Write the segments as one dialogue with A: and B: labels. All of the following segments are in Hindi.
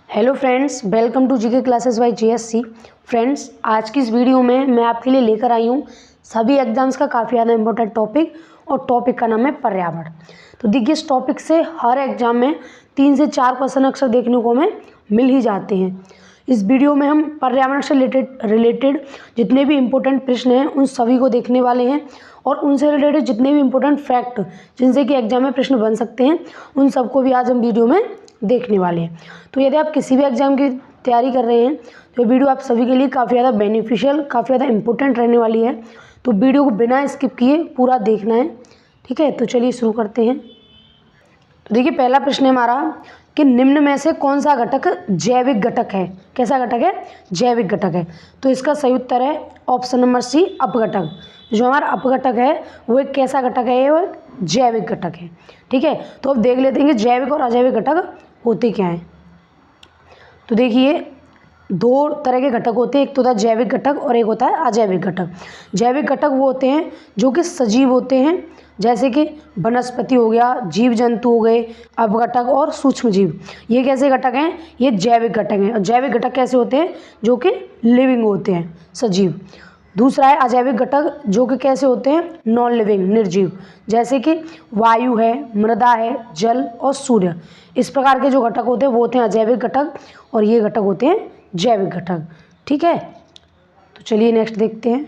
A: Hello friends, welcome to GK classes by GSC. Friends, आज की इस वीडियो में मैं आपके लिए लेकर आई हूँ सभी एग्जाम्स का काफ़ी ज़्यादा इंपॉर्टेंट टॉपिक, और टॉपिक का नाम है पर्यावरण। तो देखिए, इस टॉपिक से हर एग्जाम में 3 से 4 क्वेश्चन अक्सर देखने को हमें मिल ही जाते हैं। इस वीडियो में हम पर्यावरण से रिलेटेड जितने भी इम्पोर्टेंट प्रश्न हैं उन सभी को देखने वाले हैं, और उनसे रिलेटेड जितने भी इम्पोर्टेंट फैक्ट जिनसे कि एग्जाम में प्रश्न बन सकते हैं उन सबको भी आज हम वीडियो में देखने वाले हैं। तो यदि आप किसी भी एग्जाम की तैयारी कर रहे हैं तो वीडियो आप सभी के लिए काफ़ी ज़्यादा बेनिफिशियल, काफ़ी ज़्यादा इंपॉर्टेंट रहने वाली है। तो वीडियो को बिना स्किप किए पूरा देखना है, ठीक है। तो चलिए शुरू करते हैं। तो देखिए, पहला प्रश्न है हमारा कि निम्न में से कौन सा घटक जैविक घटक है। कैसा घटक है? जैविक घटक है। तो इसका सही उत्तर है ऑप्शन नंबर सी, अपघटक। जो हमारा अपघटक है वो एक कैसा घटक है? वो एक जैविक घटक है, ठीक है। तो अब देख लेते हैं कि जैविक और अजैविक घटक होते क्या हैं। तो देखिए, 2 तरह के घटक होते हैं, एक तो होता है जैविक घटक और एक होता है अजैविक घटक। जैविक घटक वो होते हैं जो कि सजीव होते हैं, जैसे कि वनस्पति हो गया, जीव जंतु हो गए, अपघटक और सूक्ष्म जीव। ये कैसे घटक हैं? ये जैविक घटक हैं। और जैविक घटक कैसे होते हैं? जो कि लिविंग होते हैं, सजीव। दूसरा है अजैविक घटक, जो कि कैसे होते हैं? नॉन लिविंग, निर्जीव, जैसे कि वायु है, मृदा है, जल और सूर्य। इस प्रकार के जो घटक होते हैं वो होते हैं अजैविक घटक, और ये घटक होते हैं जैविक घटक, ठीक है। तो चलिए नेक्स्ट देखते हैं।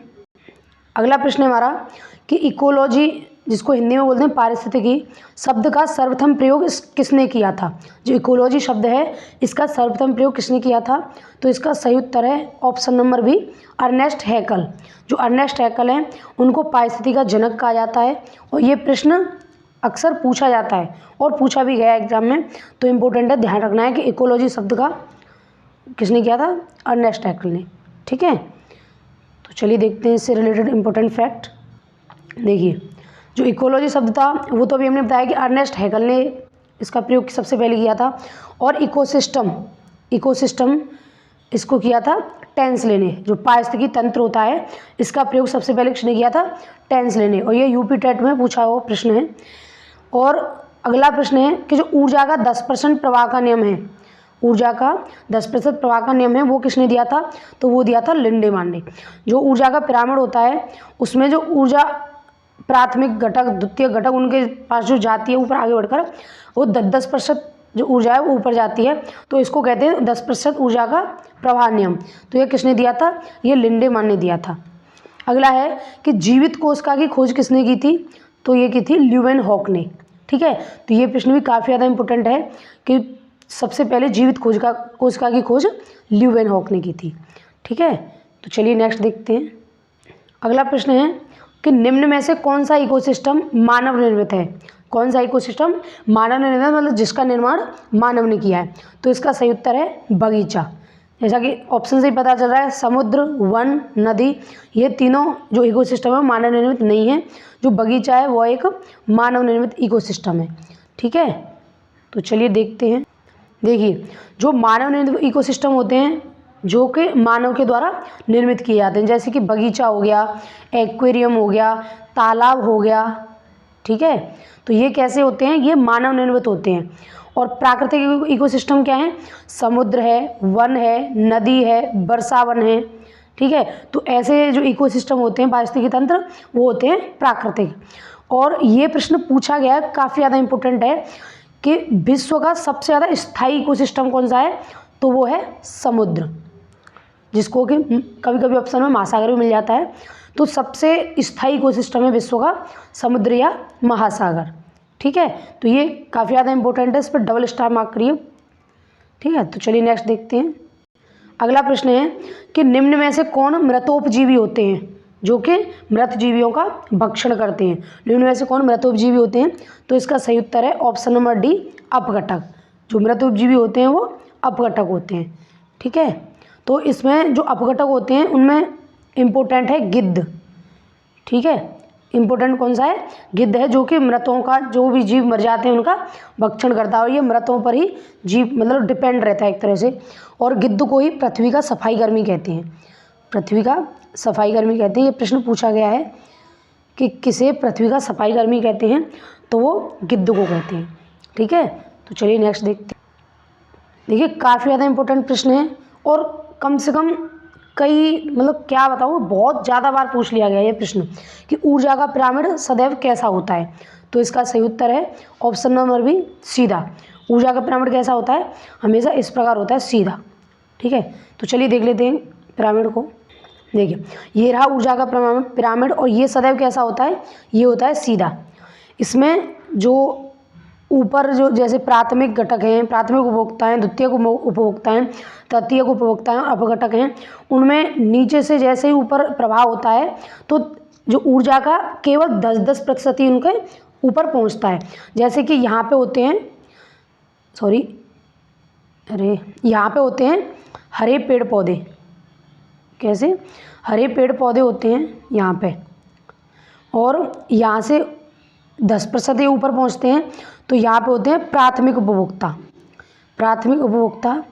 A: अगला प्रश्न है हमारा कि इकोलॉजी, जिसको हिंदी में बोलते हैं पारिस्थितिकी, शब्द का सर्वप्रथम प्रयोग किसने किया था? जो इकोलॉजी शब्द है इसका सर्वप्रथम प्रयोग किसने किया था? तो इसका सही उत्तर है ऑप्शन नंबर बी, अर्नेस्ट हैकल। जो अर्नेस्ट हैकल हैं उनको पारिस्थितिकी का जनक कहा जाता है, और ये प्रश्न अक्सर पूछा जाता है और पूछा भी गया एग्जाम में। तो इम्पोर्टेंट है, ध्यान रखना है कि इकोलॉजी शब्द का किसने किया था? अर्नेस्ट हैकल ने, ठीक है। तो चलिए देखते हैं इससे रिलेटेड इम्पोर्टेंट फैक्ट। देखिए, जो इकोलॉजी शब्द था वो तो अभी हमने बताया कि अर्नेस्ट हैकल ने इसका प्रयोग सबसे पहले किया था, और इकोसिस्टम इसको किया था टेंसले ने। जो पारिस्थितिकी तंत्र होता है इसका प्रयोग सबसे पहले किसने किया था? टेंसले ने, और ये यूपी टेट में पूछा हुआ प्रश्न है। और अगला प्रश्न है कि जो ऊर्जा का 10% प्रवाह का नियम है, ऊर्जा का 10% प्रवाह का नियम है, वो किसने दिया था? तो वो दिया था लिंडेमान ने। जो ऊर्जा का पिरामिड होता है उसमें जो ऊर्जा प्राथमिक घटक, द्वितीय घटक, उनके पास जो जाती है ऊपर आगे बढ़कर, वो 10% जो ऊर्जा है वो ऊपर जाती है। तो इसको कहते हैं 10% ऊर्जा का प्रवाह नियम। तो ये किसने दिया था? ये लिंडेमान ने दिया था। अगला है कि जीवित कोशिका की खोज किसने की थी? तो ये की थी ल्यूवेनहॉक ने, ठीक है। तो ये प्रश्न भी काफ़ी ज़्यादा इंपॉर्टेंट है कि सबसे पहले जीवित कोशिका की खोज ल्यूवेनहॉक ने की थी, ठीक है। तो चलिए नेक्स्ट देखते हैं। अगला प्रश्न है कि निम्न में से कौन सा इकोसिस्टम मानव निर्मित है? कौन सा इकोसिस्टम मानव निर्मित है, मतलब जिसका निर्माण मानव ने किया है? तो इसका सही उत्तर है बगीचा। जैसा कि ऑप्शन से ही पता चल रहा है, समुद्र, वन, नदी, ये तीनों जो इकोसिस्टम है मानव निर्मित नहीं है। जो बगीचा है वो एक मानव निर्मित इकोसिस्टम है, ठीक है। तो चलिए देखते हैं। देखिए, जो मानव निर्मित इकोसिस्टम होते हैं जो कि मानव के द्वारा निर्मित किए जाते हैं, जैसे कि बगीचा हो गया, एक्वेरियम हो गया, तालाब हो गया, ठीक है। तो ये कैसे होते हैं? ये मानव निर्मित होते हैं। और प्राकृतिक इकोसिस्टम क्या है? समुद्र है, वन है, नदी है, वर्षावन है, ठीक है। तो ऐसे जो इकोसिस्टम होते हैं, पारिस्थितिकी तंत्र, वो होते हैं प्राकृतिक। और ये प्रश्न पूछा गया है, काफ़ी ज़्यादा इंपॉर्टेंट है कि विश्व का सबसे ज़्यादा स्थायी इकोसिस्टम कौन सा है? तो वो है समुद्र, जिसको कि कभी कभी ऑप्शन में महासागर भी मिल जाता है। तो सबसे स्थायी इकोसिस्टम है विश्व का समुद्र या महासागर, ठीक है। तो ये काफ़ी ज़्यादा इंपॉर्टेंट है, इस पर डबल स्टार मार्क करिए, ठीक है। तो चलिए नेक्स्ट देखते हैं। अगला प्रश्न है कि निम्न में से कौन मृतोपजीवी होते हैं, जो कि मृत जीवियों का भक्षण करते हैं? निम्न में से कौन मृतोपजीवी होते हैं? तो इसका सही उत्तर है ऑप्शन नंबर डी, अपघटक। जो मृतोपजीवी होते हैं वो अपघटक होते हैं, ठीक है। तो इसमें जो अपघटक होते हैं उनमें इम्पोर्टेंट है गिद्ध, ठीक है। इम्पोर्टेंट कौन सा है? गिद्ध है, जो कि मृतों का, जो भी जीव मर जाते हैं उनका भक्षण करता है, और ये मृतों पर ही जीव मतलब डिपेंड रहता है एक तरह से। और गिद्ध को ही पृथ्वी का सफाई कर्मी कहते हैं, पृथ्वी का सफाई कर्मी कहते हैं। ये प्रश्न पूछा गया है कि किसे पृथ्वी का सफाई कर्मी कहते हैं? तो वो गिद्ध को कहते हैं, ठीक है। तो चलिए नेक्स्ट देखते हैं। देखिए काफ़ी ज़्यादा इंपॉर्टेंट प्रश्न है और कम से कम कई मतलब क्या बताऊँ, बहुत ज़्यादा बार पूछ लिया गया ये प्रश्न कि ऊर्जा का पिरामिड सदैव कैसा होता है। तो इसका सही उत्तर है ऑप्शन नंबर बी, सीधा। ऊर्जा का पिरामिड कैसा होता है, हमेशा इस प्रकार होता है, सीधा। ठीक है, तो चलिए देख लेते हैं पिरामिड को। देखिए ये रहा ऊर्जा का पिरामिड और ये सदैव कैसा होता है, ये होता है सीधा। इसमें जो ऊपर जो जैसे प्राथमिक घटक हैं, प्राथमिक उपभोक्ता हैं, द्वितीयक उपभोक्ता हैं, तृतीयक उपभोक्ता हैं और अपघटक हैं, उनमें नीचे से जैसे ही ऊपर प्रभाव होता है तो जो ऊर्जा का केवल 10% ही उनके ऊपर पहुंचता है। जैसे कि यहाँ पे होते हैं यहाँ पे होते हैं हरे पेड़ पौधे। कैसे, हरे पेड़ पौधे होते हैं यहाँ पे और यहाँ से 10% ही ऊपर पहुँचते हैं। तो यहाँ पे होते हैं प्राथमिक उपभोक्ता। प्राथमिक उपभोक्ता,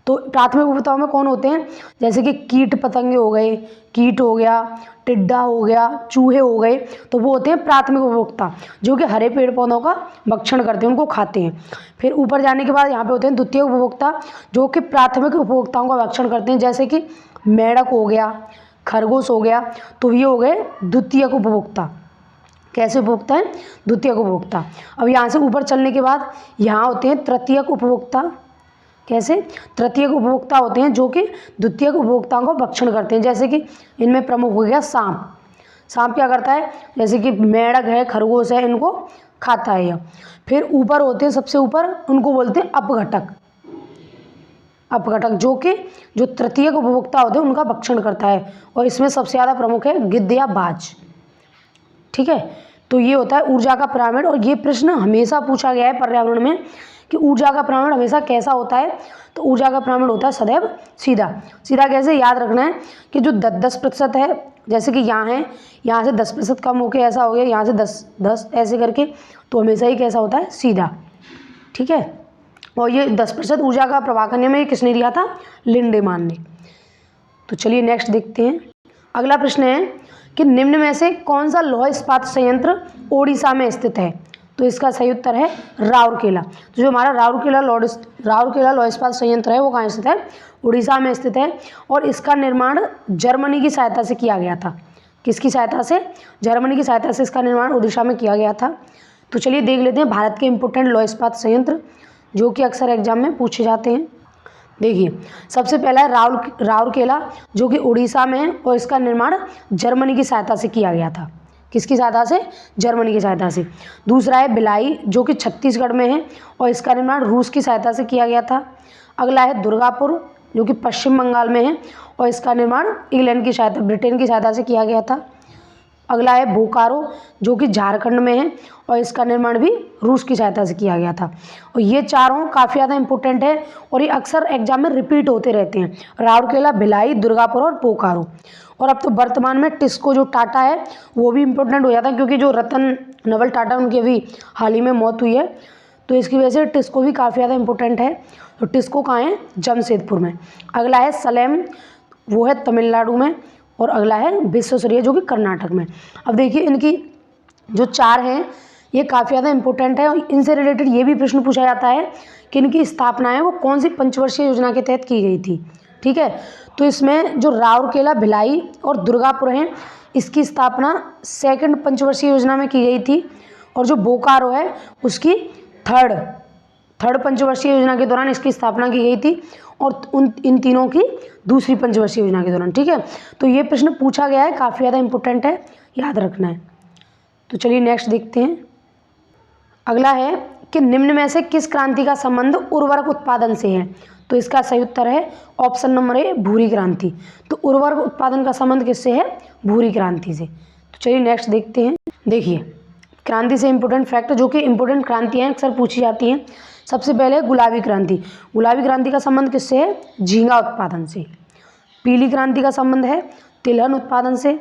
A: तो प्राथमिक उपभोक्ताओं में कौन होते हैं, जैसे कि कीट पतंगे हो गए, कीट हो गया, टिड्डा हो गया, चूहे हो गए, तो वो होते हैं प्राथमिक उपभोक्ता जो कि हरे पेड़ पौधों का भक्षण करते हैं, उनको खाते हैं। फिर ऊपर जाने के बाद यहाँ पे होते हैं द्वितीय उपभोक्ता जो कि प्राथमिक उपभोक्ताओं का भक्षण करते हैं, जैसे कि मेंढक हो गया, खरगोश हो गया, तो ये हो गए द्वितीयक उपभोक्ता। कैसे उपभोक्ता है, द्वितीयक उपभोक्ता। अब यहाँ से ऊपर चलने के बाद यहाँ होते हैं तृतीयक उपभोक्ता। कैसे, तृतीयक उपभोक्ता होते हैं जो कि द्वितीयक उपभोक्ताओं को भक्षण करते हैं, जैसे कि इनमें प्रमुख हो गया सांप। सांप क्या करता है, जैसे कि मेंढक है, खरगोश है, इनको खाता है यह। फिर ऊपर होते हैं सबसे ऊपर, उनको बोलते हैं अपघटक। अपघटक जो तृतीयक उपभोक्ता होते हैं उनका भक्षण करता है और इसमें सबसे ज़्यादा प्रमुख है गिद्ध या बाज। ठीक है, तो ये होता है ऊर्जा का पिरामिड और ये प्रश्न हमेशा पूछा गया है पर्यावरण में कि ऊर्जा का पिरामिड हमेशा कैसा होता है। तो ऊर्जा का पिरामिड होता है सदैव सीधा। सीधा कैसे, याद रखना है कि जो 10% है, जैसे कि यहाँ है, यहाँ से 10% कम होकर ऐसा हो गया, यहाँ से 10 ऐसे करके, तो हमेशा ही कैसा होता है, सीधा। ठीक है, और ये 10% ऊर्जा का प्रवाह करने में किसने दिया था, लिंडेमान ने। तो चलिए नेक्स्ट देखते हैं। अगला प्रश्न है कि निम्न में से कौन सा लौह इस्पात संयंत्र ओडिशा में स्थित है। तो इसका सही उत्तर है राउरकेला। तो जो हमारा राउरकेला लौह इस्पात संयंत्र है वो कहाँ स्थित है, उड़ीसा में स्थित है और इसका निर्माण जर्मनी की सहायता से किया गया था। किसकी सहायता से, जर्मनी की सहायता से इसका निर्माण उड़ीसा में किया गया था। तो चलिए देख लेते हैं भारत के इंपोर्टेंट लौह इस्पात संयंत्र जो कि अक्सर एग्जाम में पूछे जाते हैं। देखिए सबसे पहला है राउरकेला जो कि उड़ीसा में है और इसका निर्माण जर्मनी की सहायता से किया गया था। किसकी सहायता से, जर्मनी की सहायता से। दूसरा है भिलाई जो कि छत्तीसगढ़ में है और इसका निर्माण रूस की सहायता से किया गया था। अगला है दुर्गापुर जो कि पश्चिम बंगाल में है और इसका निर्माण ब्रिटेन की सहायता से किया गया था। अगला है बोकारो जो कि झारखंड में है और इसका निर्माण भी रूस की सहायता से किया गया था। और ये चारों काफ़ी ज़्यादा इंपॉर्टेंट है और ये अक्सर एग्जाम में रिपीट होते रहते हैं, राउरकेला, भिलाई, दुर्गापुर और बोकारो। और अब तो वर्तमान में टिस्को जो टाटा है वो भी इम्पोर्टेंट हो जाता है क्योंकि जो रतन नवल टाटा उनकी अभी हाल ही में मौत हुई है, तो इसकी वजह से टिस्को भी काफ़ी ज़्यादा इंपॉर्टेंट है। तो टिस्को कहाँ है, जमशेदपुर में। अगला है सलेम, वो है तमिलनाडु में। और अगला है विश्वेश्वरैया जो कि कर्नाटक में। अब देखिए इनकी जो चार हैं ये काफ़ी ज़्यादा इंपॉर्टेंट है और इनसे रिलेटेड ये भी प्रश्न पूछा जाता है कि इनकी स्थापना है वो कौन सी पंचवर्षीय योजना के तहत की गई थी। ठीक है, तो इसमें जो राउरकेला, भिलाई और दुर्गापुर हैं इसकी स्थापना सेकंड पंचवर्षीय योजना में की गई थी और जो बोकारो है उसकी थर्ड पंचवर्षीय योजना के दौरान इसकी स्थापना की गई थी और इन तीनों की दूसरी पंचवर्षीय योजना के दौरान। ठीक है, तो ये प्रश्न पूछा गया है, काफ़ी ज़्यादा इंपॉर्टेंट है, याद रखना है। तो चलिए नेक्स्ट देखते हैं। अगला है कि निम्न में से किस क्रांति का संबंध उर्वरक उत्पादन से है। तो इसका सही उत्तर है ऑप्शन नंबर ए, भूरी क्रांति। तो उर्वरक उत्पादन का संबंध किससे है, भूरी क्रांति से। तो चलिए नेक्स्ट देखते हैं। देखिए क्रांति से इंपॉर्टेंट फैक्ट जो कि इंपॉर्टेंट क्रांतियाँ अक्सर पूछी जाती हैं। सबसे पहले गुलाबी क्रांति। गुलाबी क्रांति का संबंध किससे है, झींगा उत्पादन से। पीली क्रांति का संबंध है तिलहन उत्पादन से।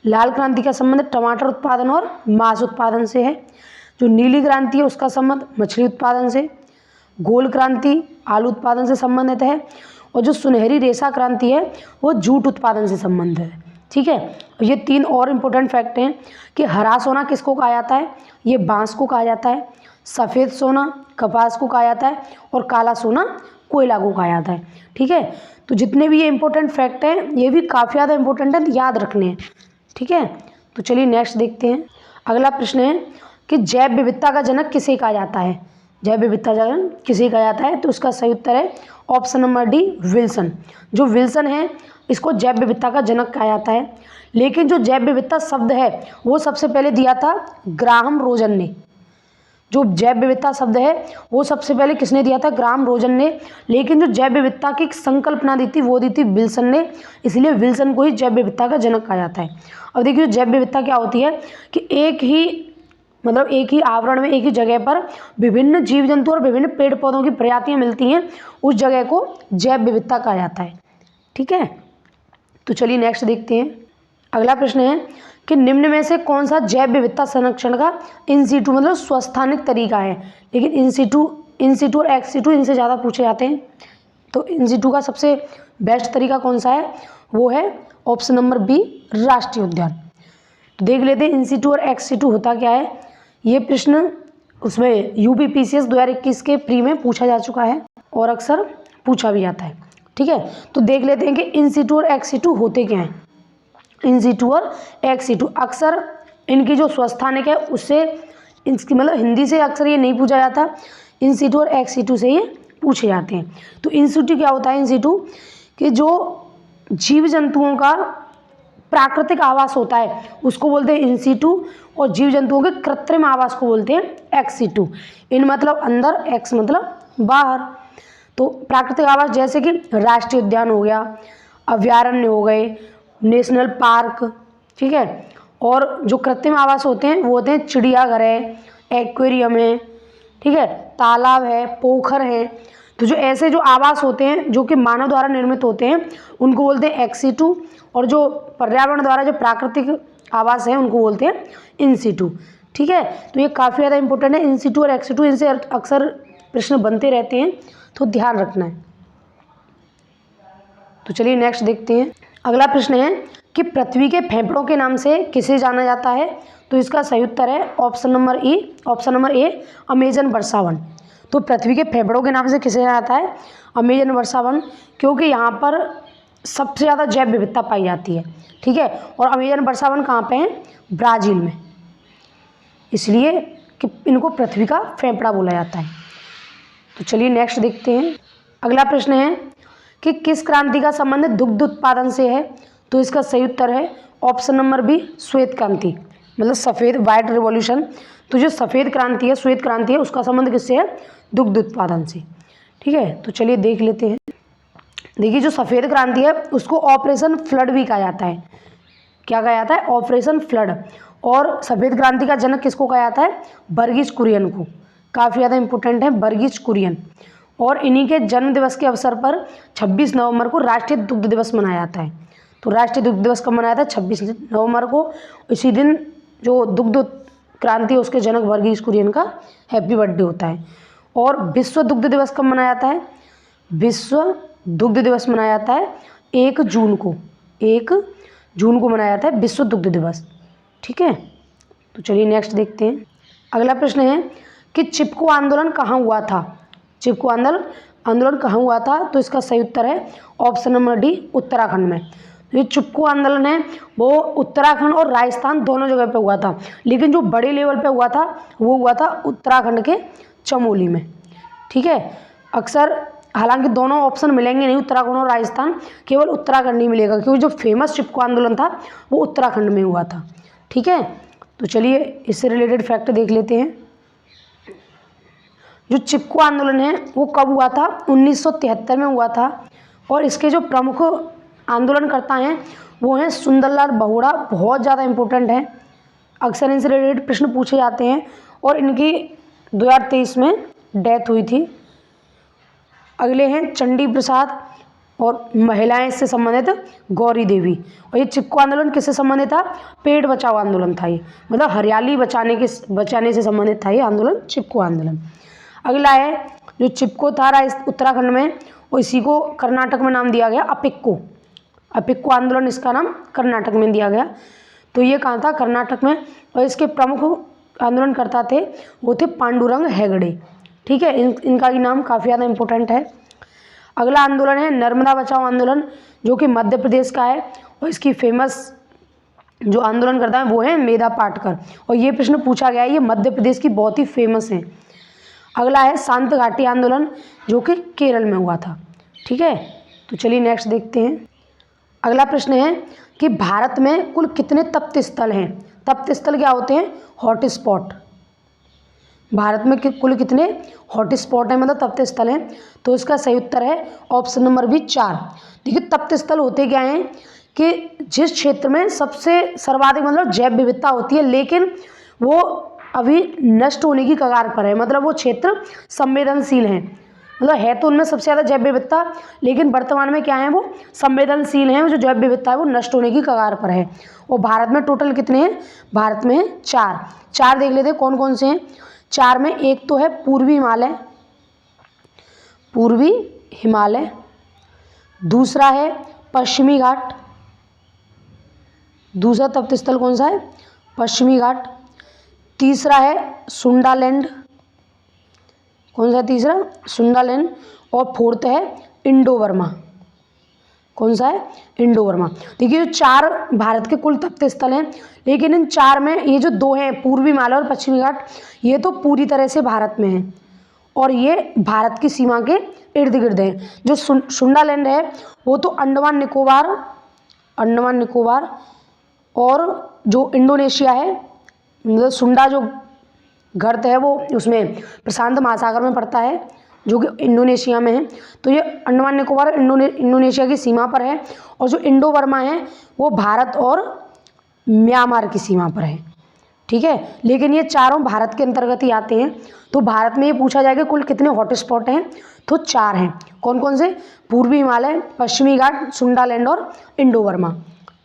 A: लाल क्रांति का संबंध टमाटर उत्पादन और मांस उत्पादन से है। जो नीली क्रांति है उसका संबंध मछली उत्पादन से। गोल क्रांति आलू उत्पादन से संबंधित है और जो सुनहरी रेशा क्रांति है वो जूट उत्पादन से संबंध है। ठीक है, ये तीन और इम्पोर्टेंट फैक्ट हैं कि हरा सोना किसको कहा जाता है, ये बांस को कहा जाता है। सफ़ेद सोना कपास को कहा जाता है और काला सोना सबको ही लागू कहा जाता है। ठीक है, तो जितने भी ये इंपॉर्टेंट फैक्ट हैं ये भी काफ़ी ज़्यादा इंपॉर्टेंट है, याद रखने हैं। ठीक है, तो चलिए नेक्स्ट देखते हैं। अगला प्रश्न है कि जैव विविधता का जनक किसे कहा जाता है। जैव विविधता का जनक किसे कहा जाता है, तो उसका सही उत्तर है ऑप्शन नंबर डी, विल्सन। जो विल्सन है इसको जैव विविधता का जनक कहा जाता है। लेकिन जो जैव विविधता शब्द है वो सबसे पहले दिया था ग्राहम रोजन ने। जो जैव विविधता शब्द है वो सबसे पहले किसने दिया था, ग्राहम रोजन ने। लेकिन जो जैव विविधता की संकल्पना दी थी वो दी थी विल्सन ने, इसलिए विल्सन को ही जैव विविधता का जनक कहा जाता है। अब देखिए जैव विविधता क्या होती है कि एक ही आवरण में, एक ही जगह पर विभिन्न जीव जंतु और विभिन्न पेड़ पौधों की प्रजातियां मिलती हैं, उस जगह को जैव विविधता कहा जाता है। ठीक है, तो चलिए नेक्स्ट देखते हैं। अगला प्रश्न है कि निम्न में से कौन सा जैव विविधता संरक्षण का इन सीटू मतलब स्वस्थानिक तरीका है। लेकिन इन सीटू और एक्स सीटू इनसे ज़्यादा पूछे जाते हैं। तो इन सीटू का सबसे बेस्ट तरीका कौन सा है, वो है ऑप्शन नंबर बी, राष्ट्रीय उद्यान। तो देख लेते हैं इन सीटू और एक्स सीटू होता क्या है। ये प्रश्न उसमें यूपीपीसीएस 2021 के प्री में पूछा जा चुका है और अक्सर पूछा भी जाता है। ठीक है, तो देख लेते हैं कि इन सीटू और एक्स सीटू होते क्या हैं। इन सीटू और एक्स सीटू अक्सर इनकी जो स्वस्थानिक है उससे इसकी मतलब हिंदी से अक्सर ये नहीं पूछा जाता, इन सीटू और एक्स सीटू से ये पूछे जाते हैं। तो इन सीटू क्या होता है, इन सीटू कि जो जीव जंतुओं का प्राकृतिक आवास होता है उसको बोलते हैं इन सीटू, और जीव जंतुओं के कृत्रिम आवास को बोलते हैं एक्स सीटू। इन मतलब अंदर, एक्स मतलब बाहर। तो प्राकृतिक आवास जैसे कि राष्ट्रीय उद्यान हो गया, अभयारण्य हो गए, नेशनल पार्क। ठीक है, और जो कृत्रिम आवास होते हैं वो होते हैं चिड़ियाघर है, एक्वेरियम है, ठीक है, तालाब है, पोखर है। तो जो ऐसे जो आवास होते हैं जो कि मानव द्वारा निर्मित होते हैं उनको बोलते हैं एक्स सीटू, और जो पर्यावरण द्वारा जो प्राकृतिक आवास है उनको बोलते हैं इन सीटू। ठीक है, तो ये काफ़ी ज़्यादा इंपॉर्टेंट है इन सीटू और एक्स सीटू, इनसे अक्सर प्रश्न बनते रहते हैं, तो ध्यान रखना है। तो चलिए नेक्स्ट देखते हैं। अगला प्रश्न है कि पृथ्वी के फेफड़ों के नाम से किसे जाना जाता है। तो इसका सही उत्तर है ऑप्शन नंबर ए, अमेजन वर्षावन। तो पृथ्वी के फेफड़ों के नाम से किसे जाना जाता है, अमेजन वर्षावन, क्योंकि यहाँ पर सबसे ज़्यादा जैव विविधता पाई जाती है। ठीक है, और अमेजन वर्षावन कहाँ पे है, ब्राज़ील में, इसलिए कि इनको पृथ्वी का फेफड़ा बोला जाता है। तो चलिए नेक्स्ट देखते हैं। अगला प्रश्न है कि किस क्रांति का संबंध दुग्ध उत्पादन से है। तो इसका सही उत्तर है ऑप्शन नंबर बी, श्वेत क्रांति, मतलब सफ़ेद, वाइट रिवॉल्यूशन। तो जो सफ़ेद क्रांति है, श्वेत क्रांति है, उसका संबंध किससे है, दुग्ध उत्पादन से। ठीक है, तो चलिए देख लेते हैं। देखिए जो सफ़ेद क्रांति है उसको ऑपरेशन फ्लड भी कहा जाता है। क्या कहा जाता है, ऑपरेशन फ्लड। और सफ़ेद क्रांति का जनक किसको कहा जाता है, वर्गीज कुरियन को। काफ़ी ज़्यादा इंपॉर्टेंट है वर्गीज कुरियन। और इन्हीं के जन्म दिवस के अवसर पर 26 नवंबर को राष्ट्रीय दुग्ध दिवस मनाया जाता है। तो राष्ट्रीय दुग्ध दिवस कब मनाया था, 26 नवंबर को। इसी दिन जो दुग्ध क्रांति है उसके जनक वर्गीज कुरियन का हैप्पी बर्थडे होता है। और विश्व दुग्ध दिवस कब मनाया जाता है, विश्व दुग्ध दिवस मनाया जाता है 1 जून को। 1 जून को मनाया जाता है विश्व दुग्ध दिवस। ठीक है, तो चलिए नेक्स्ट देखते हैं। अगला प्रश्न है कि चिपको आंदोलन कहाँ हुआ था। चिपको आंदोलन कहाँ हुआ था। तो इसका सही उत्तर है ऑप्शन नंबर डी, उत्तराखंड में। ये चिपको आंदोलन है वो उत्तराखंड और राजस्थान दोनों जगह पे हुआ था, लेकिन जो बड़े लेवल पे हुआ था वो हुआ था उत्तराखंड के चमोली में। ठीक है, अक्सर हालांकि दोनों ऑप्शन मिलेंगे नहीं, उत्तराखंड और राजस्थान, केवल उत्तराखंड नहीं मिलेगा, क्योंकि जो फेमस चिपको आंदोलन था वो उत्तराखंड में हुआ था। ठीक है, तो चलिए इससे रिलेटेड फैक्ट देख लेते हैं। जो चिपको आंदोलन है वो कब हुआ था, 1973 में हुआ था। और इसके जो प्रमुख आंदोलनकर्ता हैं वो हैं सुंदरलाल बहुगुणा, बहुत ज़्यादा इंपॉर्टेंट है, अक्सर इनसे रिलेटेड प्रश्न पूछे जाते हैं। और इनकी 2023 में डेथ हुई थी। अगले हैं चंडी प्रसाद, और महिलाएं इससे संबंधित गौरी देवी। और ये चिपको आंदोलन किससे संबंधित था, पेड़ बचाओ आंदोलन था ये, मतलब हरियाली बचाने से संबंधित था ये आंदोलन, चिपको आंदोलन। अगला है जो चिपको था उत्तराखंड में, और इसी को कर्नाटक में नाम दिया गया अपिक्को। अपिक्को आंदोलन इसका नाम कर्नाटक में दिया गया। तो ये कहाँ था, कर्नाटक में। और इसके प्रमुख आंदोलनकर्ता थे वो थे पांडुरंग हेगड़े। ठीक है, इनका भी नाम काफ़ी ज़्यादा इंपॉर्टेंट है। अगला आंदोलन है नर्मदा बचाओ आंदोलन, जो कि मध्य प्रदेश का है और इसकी फेमस जो आंदोलन करता है वो है मेधा पाटकर, और ये प्रश्न पूछा गया है, ये मध्य प्रदेश की बहुत ही फेमस है। अगला है शांत घाटी आंदोलन, जो कि केरल में हुआ था। ठीक है, तो चलिए नेक्स्ट देखते हैं। अगला प्रश्न है कि भारत में कुल कितने तप्त स्थल हैं? तप्त स्थल क्या होते हैं? Hot spot. भारत में कुल कितने हॉट स्पॉट हैं, मतलब तप्त स्थल हैं? तो इसका सही उत्तर है ऑप्शन नंबर बी 4। देखिए तप्त स्थल होते क्या हैं कि जिस क्षेत्र में सबसे सर्वाधिक मतलब जैव विविधता होती है, लेकिन वो अभी नष्ट होने की कगार पर है, मतलब वो क्षेत्र संवेदनशील हैं, मतलब है तो उनमें सबसे ज़्यादा जैव विविधता, लेकिन वर्तमान में क्या है, वो संवेदनशील हैं, जो जैव विविधता है वो नष्ट होने की कगार पर है। और भारत में टोटल कितने हैं? भारत में 4 देख लेते हैं कौन कौन से हैं। 4 में एक तो है पूर्वी हिमालय, दूसरा है पश्चिमी घाट, दूसरा तप्त स्थल कौन सा है? पश्चिमी घाट। तीसरा है सुंडालैंड, कौन सा तीसरा? सुंडालैंड। और फोर्थ है इंडो बर्मा, कौन सा है? Indo Burma. देखिए जो 4 भारत के कुल तप्त स्थल हैं, लेकिन इन 4 में ये जो 2 हैं पूर्वी हिमालय और पश्चिमी घाट, ये तो पूरी तरह से भारत में हैं और ये भारत की सीमा के इर्द गिर्द हैं। जो सुंडालैंड है वो तो अंडमान निकोबार और जो इंडोनेशिया है, मतलब सुंडा जो गर्त है वो उसमें प्रशांत महासागर में पड़ता है, जो कि इंडोनेशिया में है। तो ये अंडमान निकोबार इंडोनेशिया की सीमा पर है, और जो इंडो बर्मा है वो भारत और म्यांमार की सीमा पर है। ठीक है, लेकिन ये चारों भारत के अंतर्गत ही आते हैं। तो भारत में ये पूछा जाएगा कुल कितने हॉट स्पॉट हैं, तो 4 हैं। कौन कौन से? पूर्वी हिमालय, पश्चिमी घाट, सुंडालैंड और इंडो बर्मा।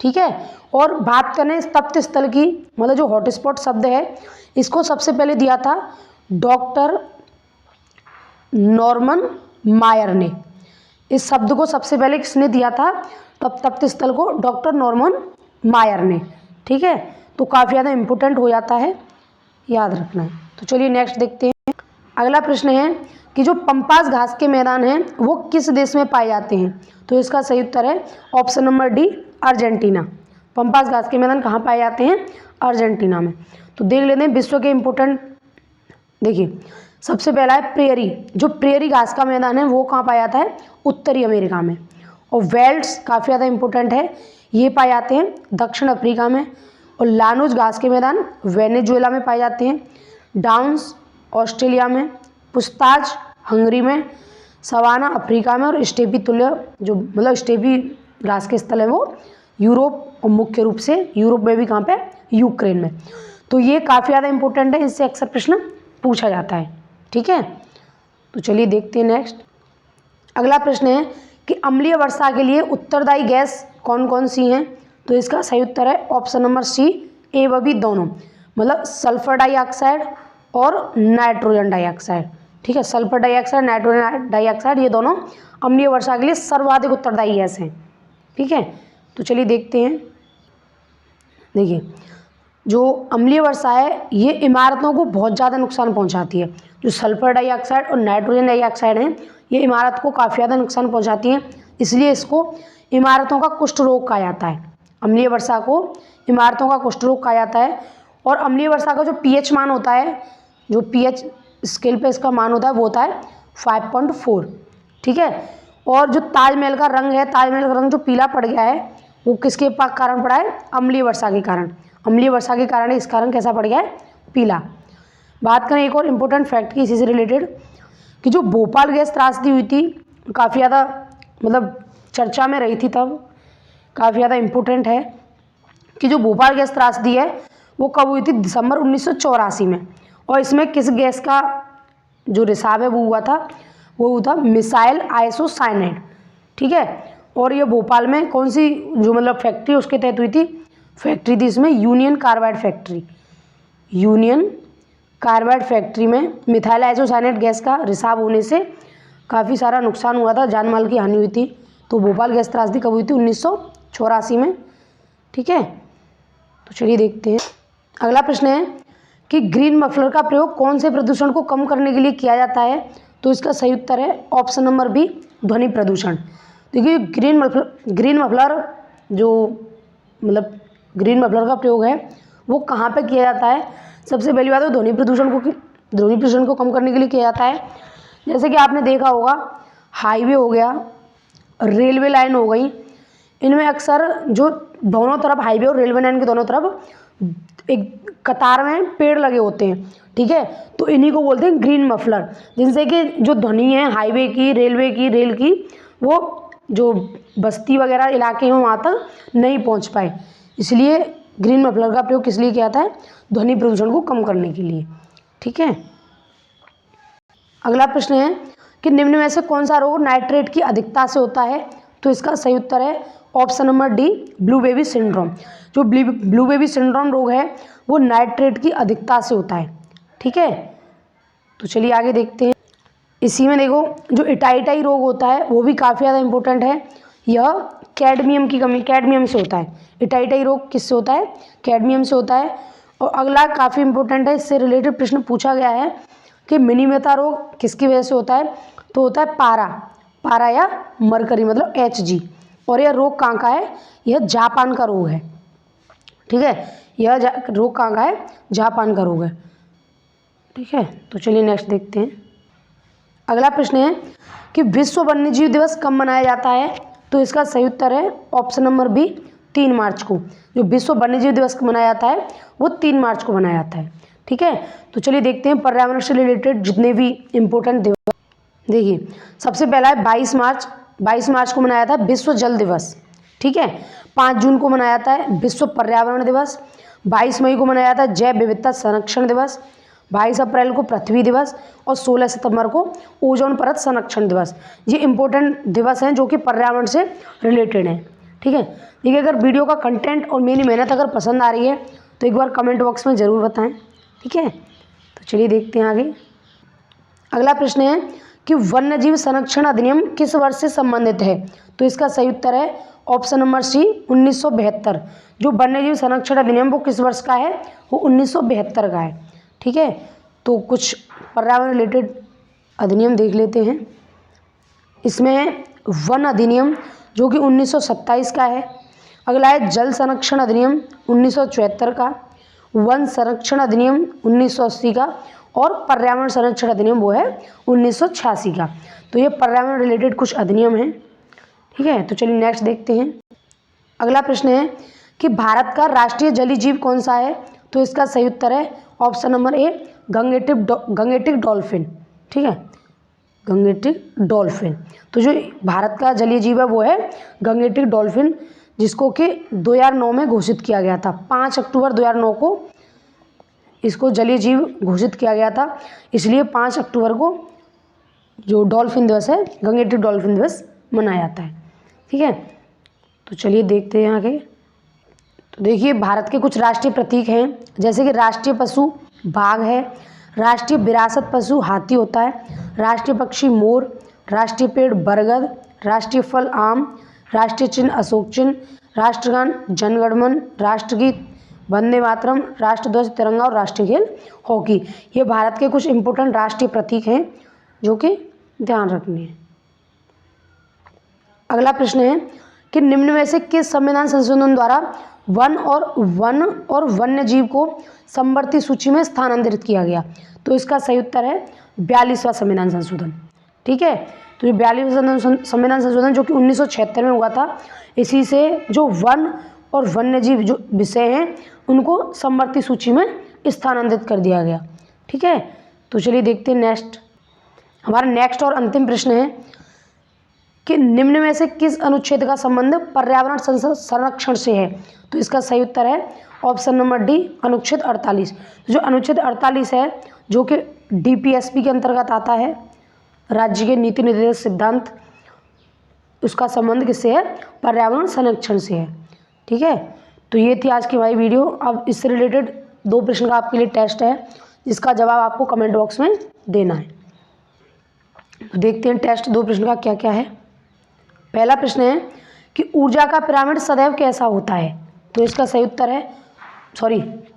A: ठीक है, और बात करें तप्त स्थल की, मतलब जो हॉट स्पॉट शब्द है इसको सबसे पहले दिया था डॉक्टर नॉर्मन मायर ने। इस शब्द को सबसे पहले किसने दिया था? तप्त स्थल को डॉक्टर नॉर्मन मायर ने। ठीक है, तो काफ़ी ज़्यादा इम्पोर्टेंट हो जाता है, याद रखना है। तो चलिए नेक्स्ट देखते हैं। अगला प्रश्न है कि जो पंपास घास के मैदान हैं वो किस देश में पाए जाते हैं? तो इसका सही उत्तर है option number D Argentina. Pampas घास के मैदान कहाँ पाए जाते हैं? अर्जेंटीना में। तो देख लेते हैं विश्व के इम्पोर्टेंट। देखिए सबसे पहला है प्रेयरी। जो प्रेयरी घास का मैदान है वो कहाँ पाया जाता है? उत्तरी अमेरिका में। और वेल्ड्स काफ़ी ज़्यादा इम्पोर्टेंट है, ये पाए जाते हैं दक्षिण अफ्रीका में। और लानूज घास के मैदान वेनेजुएला में पाए जाते हैं। डाउन्स ऑस्ट्रेलिया में, पुस्ताज हंगरी में, सवाना अफ्रीका में, और स्टेपी तुल्य जो मतलब स्टेपी घास के स्थल है वो यूरोप, और मुख्य रूप से यूरोप में भी कहाँ पे? यूक्रेन में। तो ये काफ़ी ज़्यादा इंपॉर्टेंट है, इससे अक्सर प्रश्न पूछा जाता है। ठीक है, तो चलिए देखते हैं नेक्स्ट। अगला प्रश्न है कि अम्लीय वर्षा के लिए उत्तरदायी गैस कौन कौन सी हैं? तो इसका सही उत्तर है ऑप्शन नंबर सी ए व बी दोनों, मतलब सल्फर डाइऑक्साइड और नाइट्रोजन डाइऑक्साइड। ठीक है, सल्फर डाइऑक्साइड, नाइट्रोजन डाइऑक्साइड, ये दोनों अम्लीय वर्षा के लिए सर्वाधिक उत्तरदायी गैस हैं। ठीक है, तो चलिए देखते हैं। देखिए जो अम्लीय वर्षा है ये इमारतों को बहुत ज़्यादा नुकसान पहुंचाती है। जो सल्फर डाइऑक्साइड और नाइट्रोजन डाइऑक्साइड हैं ये इमारत को काफ़ी ज़्यादा नुकसान पहुंचाती हैं, इसलिए इसको इमारतों का कुष्ठ रोग कहा जाता है। अम्लीय वर्षा को इमारतों का कुष्ठ रोग कहा जाता है। और अम्लीय वर्षा का जो पीएच मान होता है, जो पीएच स्केल पे इसका मान होता है वो होता है 5.4। ठीक है, और जो ताजमहल का रंग है, ताजमहल का रंग जो पीला पड़ गया है वो किसके कारण पड़ा है? अम्लीय वर्षा के कारण। अम्लीय वर्षा के कारण इसका रंग कैसा पड़ गया है? पीला। बात करें एक और इम्पोर्टेंट फैक्ट की इसी से रिलेटेड, कि जो भोपाल गैस त्रासदी हुई थी काफ़ी ज़्यादा मतलब चर्चा में रही थी, तब काफ़ी ज़्यादा इम्पोर्टेंट है कि जो भोपाल गैस त्रासदी है वो कब हुई थी? दिसंबर 1984 में। और इसमें किस गैस का जो रिसाव है वो हुआ था? वो हुआ था मिसाइल आइसोसाइनाइड। ठीक है, और ये भोपाल में कौन सी जो मतलब फैक्ट्री उसके तहत हुई थी? फैक्ट्री थी इसमें union carbide factory. Union carbide factory में मिथाइल आइसोसाइनेट गैस का रिसाव होने से काफ़ी सारा नुकसान हुआ था, जान माल की हानि हुई थी। तो भोपाल गैस त्रासदी कब हुई थी? 1984 में। ठीक है, तो चलिए देखते हैं। अगला प्रश्न है कि ग्रीन मफलर का प्रयोग कौन से प्रदूषण को कम करने के लिए किया जाता है? तो इसका सही उत्तर है ऑप्शन नंबर बी ध्वनि प्रदूषण। देखिए ग्रीन मफलर जो मतलब ग्रीन मफलर का प्रयोग है वो कहाँ पे किया जाता है? सबसे पहली बात तो ध्वनि प्रदूषण को कम करने के लिए किया जाता है। जैसे कि आपने देखा होगा हाईवे हो गया, रेलवे लाइन हो गई, इनमें अक्सर जो दोनों तरफ हाईवे और रेलवे लाइन के दोनों तरफ एक कतार में पेड़ लगे होते हैं, ठीक है, तो इन्हीं को बोलते हैं ग्रीन मफलर, जिनसे कि जो ध्वनि है हाईवे की, रेलवे की, रेल की, वो जो बस्ती वगैरह इलाके हैं वहाँ तक नहीं पहुँच पाए। इसलिए ग्रीन मफलर का प्रयोग किस लिए किया जाता है? ध्वनि प्रदूषण को कम करने के लिए, ठीक है। अगला प्रश्न है कि निम्न में से कौन सा रोग नाइट्रेट की अधिकता से होता है? तो इसका सही उत्तर है option number D, blue baby syndrome. जो ब्लू बेबी सिंड्रोम रोग है वो नाइट्रेट की अधिकता से होता है, ठीक है। तो चलिए आगे देखते हैं। इसी में देखो जो इटाइटाई रोग होता है वो भी काफ़ी ज़्यादा इंपॉर्टेंट है। यह कैडमियम की कमी, कैडमियम से होता है। इटाइटाई रोग किससे होता है? कैडमियम से होता है। और अगला काफ़ी इंपॉर्टेंट है, इससे रिलेटेड प्रश्न पूछा गया है कि मिनीमेता रोग किसकी वजह से होता है? तो होता है पारा या मरकरी, मतलब Hg। और यह रोग कहाँ का है? यह जापान का रोग है, ठीक है। यह रोग कहाँ का है? जापान का रोग है, ठीक है। तो चलिए नेक्स्ट देखते हैं। अगला प्रश्न है कि विश्व वन्यजीव दिवस कब मनाया जाता है? तो इसका सही उत्तर है ऑप्शन नंबर बी, 3 मार्च को। जो विश्व वन्यजीव दिवस मनाया जाता है वो 3 मार्च को मनाया जाता है, ठीक है। तो चलिए देखते हैं पर्यावरण से रिलेटेड जितने भी इम्पोर्टेंट दिवस। देखिए सबसे पहला है 22 मार्च को मनाया था विश्व जल दिवस, ठीक है। 5 जून को मनाया जाता है विश्व पर्यावरण दिवस। 22 मई को मनाया जाता है जैव विविधता संरक्षण दिवस। 22 अप्रैल को पृथ्वी दिवस और 16 सितंबर को ओजोन परत संरक्षण दिवस। ये इंपॉर्टेंट दिवस हैं जो कि पर्यावरण से रिलेटेड हैं, ठीक है। देखिए अगर वीडियो का कंटेंट और मेरी मेहनत अगर पसंद आ रही है तो एक बार कमेंट बॉक्स में ज़रूर बताएं, ठीक है। तो चलिए देखते हैं आगे। अगला प्रश्न है कि वन्यजीव संरक्षण अधिनियम किस वर्ष से संबंधित है? तो इसका सही उत्तर है ऑप्शन नंबर सी, 1972। जो वन्यजीव संरक्षण अधिनियम वो किस वर्ष का है? वो 1972 का है, ठीक है। तो कुछ पर्यावरण रिलेटेड अधिनियम देख लेते हैं। इसमें वन अधिनियम जो कि 1927 का है। अगला है जल संरक्षण अधिनियम 1974 का, वन संरक्षण अधिनियम 1980 का और पर्यावरण संरक्षण अधिनियम वो है 1986 का। तो ये पर्यावरण रिलेटेड कुछ अधिनियम हैं, ठीक है। तो चलिए नेक्स्ट देखते हैं। अगला प्रश्न है कि भारत का राष्ट्रीय जलीय जीव कौन सा है? तो इसका सही उत्तर है option number A, Gangetic dolphin, ठीक है, गंगेटिक डॉल्फिन। तो जो भारत का जलीय जीव है वो है गंगेटिक डॉल्फिन, जिसको कि 2009 में घोषित किया गया था। 5 अक्टूबर 2009 को इसको जलीय जीव घोषित किया गया था, इसलिए 5 अक्टूबर को जो डॉल्फिन दिवस है, गंगेटिक डॉल्फिन दिवस मनाया जाता है, ठीक है। तो चलिए देखते हैं आगे। तो देखिए भारत के कुछ राष्ट्रीय प्रतीक हैं, जैसे कि राष्ट्रीय पशु बाघ है, राष्ट्रीय विरासत पशु हाथी होता है, राष्ट्रीय पक्षी मोर, राष्ट्रीय पेड़ बरगद, राष्ट्रीय फल आम, राष्ट्रीय चिन्ह अशोक चिन्ह, राष्ट्रगान जनगणमन, राष्ट्रगीत वंदे मातरम, राष्ट्रध्वज तिरंगा और राष्ट्रीय खेल हॉकी। ये भारत के कुछ इंपॉर्टेंट राष्ट्रीय प्रतीक हैं जो कि ध्यान रखने हैं। अगला प्रश्न है कि निम्न में से किस संविधान संशोधन द्वारा वन और वन्य जीव को समवर्ती सूची में स्थानांतरित किया गया? तो इसका सही उत्तर है 42वां संविधान संशोधन, ठीक है। तो ये 42वां संविधान संशोधन जो कि 1976 में हुआ था, इसी से जो वन और वन्य जीव जो विषय हैं उनको समवर्ती सूची में स्थानांतरित कर दिया गया, ठीक है। तो चलिए देखते हैं नेक्स्ट। हमारा नेक्स्ट और अंतिम प्रश्न है कि निम्न में से किस अनुच्छेद का संबंध पर्यावरण संरक्षण से है? तो इसका सही उत्तर है ऑप्शन नंबर डी, अनुच्छेद 48। जो अनुच्छेद 48 है जो कि DPSP के अंतर्गत आता है, राज्य के नीति निर्देश सिद्धांत, उसका संबंध किससे है? पर्यावरण संरक्षण से है, ठीक है। तो ये थी आज की हमारी वीडियो। अब इससे रिलेटेड 2 प्रश्न का आपके लिए टेस्ट है, जिसका जवाब आपको कमेंट बॉक्स में देना है। तो देखते हैं टेस्ट 2 प्रश्न का क्या क्या है। पहला प्रश्न है कि ऊर्जा का पिरामिड सदैव कैसा होता है? तो इसका सही उत्तर है,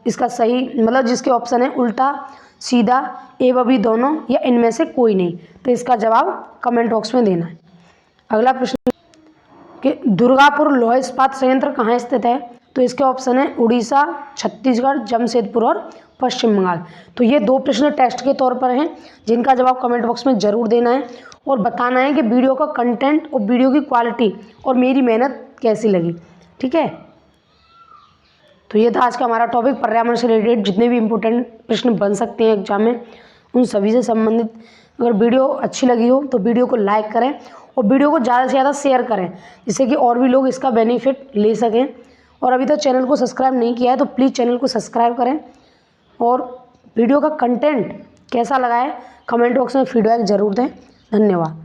A: इसका सही मतलब जिसके ऑप्शन है उल्टा, सीधा, ए व बी दोनों या इनमें से कोई नहीं। तो इसका जवाब कमेंट बॉक्स में देना है। अगला प्रश्न कि दुर्गापुर लौह इस्पात संयंत्र कहाँ स्थित है? तो इसके ऑप्शन है उड़ीसा, छत्तीसगढ़, जमशेदपुर और पश्चिम बंगाल। तो ये 2 प्रश्न टेस्ट के तौर पर हैं, जिनका जवाब कमेंट बॉक्स में ज़रूर देना है और बताना है कि वीडियो का कंटेंट और वीडियो की क्वालिटी और मेरी मेहनत कैसी लगी। ठीक है, तो ये था आज का हमारा टॉपिक, पर्यावरण से रिलेटेड जितने भी इम्पोर्टेंट प्रश्न बन सकते हैं एग्जाम में, उन सभी से संबंधित। अगर वीडियो अच्छी लगी हो तो वीडियो को लाइक करें और वीडियो को ज़्यादा से ज़्यादा शेयर करें, जिससे कि और भी लोग इसका बेनिफिट ले सकें। और अभी तक चैनल को सब्सक्राइब नहीं किया है तो प्लीज़ चैनल को सब्सक्राइब करें। और वीडियो का कंटेंट कैसा लगा है कमेंट बॉक्स में फीडबैक ज़रूर दें। धन्यवाद।